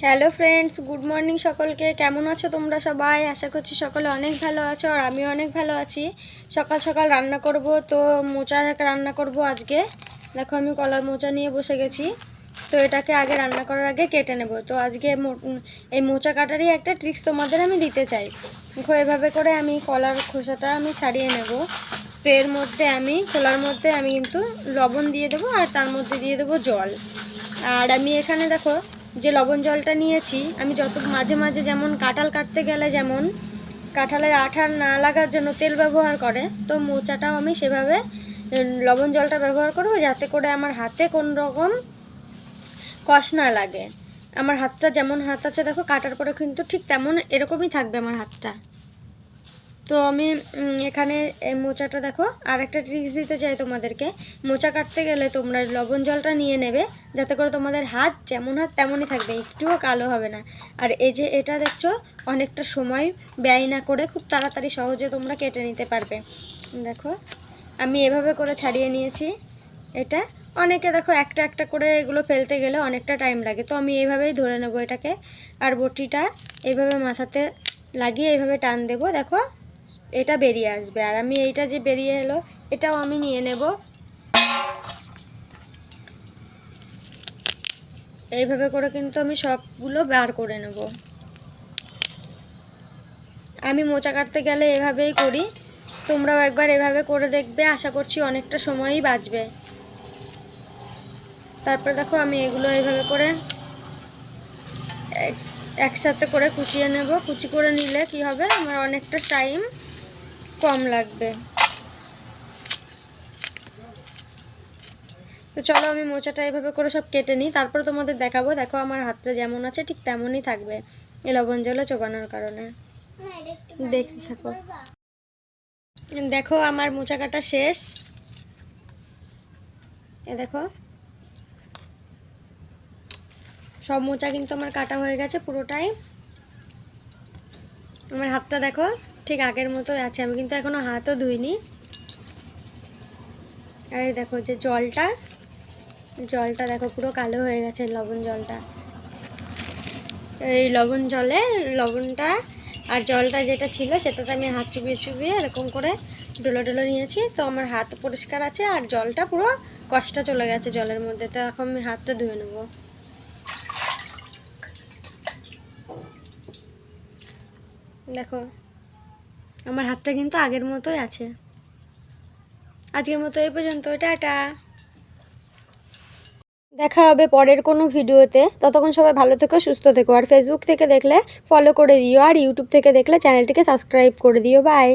Hello friends, good morning সকলকে। কেমন আছো তোমরা সবাই? আশা করছি সকলে অনেক ভালো আছো আর আমিও অনেক ভালো আছি। সকাল সকাল রান্না করব, তো মোচা রান্না করব আজকে। দেখো আমি কলার মোচা নিয়ে বসে গেছি। তো এটাকে আগে রান্না করার আগে কেটে নেব। তো আজকে এই মোচা কাটারই একটা ট্রিক্স তোমাদের আমি দিতে চাই। দেখো এভাবে করে আমি কলার খোসাটা আমি ছাড়িয়ে নেব। তো এর মধ্যে আমি খোলার মধ্যে আমি কিন্তু লবণ দিয়ে দেবো আর তার মধ্যে দিয়ে দেবো জল। আর আমি এখানে দেখো যে লবণ জলটা নিয়েছি, আমি যত মাঝে মাঝে যেমন কাঁঠাল কাটতে গেলে যেমন কাঁঠালের আঠা না লাগার জন্য তেল ব্যবহার করে, তো মোচাটাও আমি সেভাবে লবণ জলটা ব্যবহার করবো, যাতে করে আমার হাতে কোন রকম কষ না লাগে। আমার হাতটা যেমন হাত আছে দেখো কাটার পরে কিন্তু ঠিক তেমন এরকমই থাকবে আমার হাতটা। তো আমি এখানে মোচাটা দেখো আর একটা ট্রিক্স দিতে চাই তোমাদেরকে। মোচা কাটতে গেলে তোমরা লবণ জলটা নিয়ে নেবে, যাতে করে তোমাদের হাত যেমন হাত তেমনই থাকবে, একটুও কালো হবে না। আর এই যে এটা দেখছো, অনেকটা সময় ব্যয় না করে খুব তাড়াতাড়ি সহজে তোমরা কেটে নিতে পারবে। দেখো আমি এভাবে করে ছাড়িয়ে নিয়েছি। এটা অনেকে দেখো একটা একটা করে এগুলো ফেলতে গেলে অনেকটা টাইম লাগে, তো আমি এইভাবেই ধরে নেবো এটাকে। আর বটিটা এইভাবে মাথাতে লাগিয়ে এইভাবে টান দেবো, দেখো এটা বেরিয়ে আসবে। আর আমি এইটা যে বেরিয়ে এলো এটাও আমি নিয়ে নেব। এইভাবে করে কিন্তু আমি সবগুলো বার করে নেব। আমি মোচা কাটতে গেলে এভাবেই করি, তোমরাও একবার এভাবে করে দেখবে, আশা করছি অনেকটা সময়ই বাঁচবে। তারপরে দেখো আমি এগুলো এইভাবে করে একসাথে করে কুচিয়ে নেব। কুচি করে নিলে কি হবে, আমার অনেকটা টাইম কম লাগবে। তো চলো আমি মোচাটা এভাবে করে সব কেটে নিই, তারপরে তোমাদের দেখাবো। দেখো আমার হাতটা যেমন আছে ঠিক তেমনই থাকবে এই লবণ জলে চোবানোর কারণে। দেখতে থাকো। দেখো আমার মোচা কাটা শেষ। এ দেখো সব মোচা কিন্তু আমার কাটা হয়ে গেছে পুরোটাই। আমার হাতটা দেখো ঠিক আগের মতোই আছে, আমি কিন্তু এখনো হাতও ধুইনি। আর দেখো যে জলটা দেখো পুরো কালো হয়ে গেছে লবণ জলটা। এই লবণ জলে লবণটা আর জলটা যেটা ছিল সেটাতে আমি হাত চুবিয়ে চুবিয়ে এরকম করে ডোলো ডোলো নিয়েছি। তো আমার হাত পরিষ্কার আছে আর জলটা পুরো কষটা চলে গেছে জলের মধ্যে। তো এখন আমি হাতটা ধুয়ে নেব। দেখো আমার হাতটা কিন্তু আগের মতোই আছে। আজকের মতো এই পর্যন্ত, টাটা। দেখা হবে পরের কোনো ভিডিওতে। ততক্ষণ সবাই ভালো থেকো, সুস্থ থেকো। আর ফেসবুক থেকে দেখলে ফলো করে দিও, আর ইউটিউব থেকে দেখলে চ্যানেলটিকে সাবস্ক্রাইব করে দিও। বাই।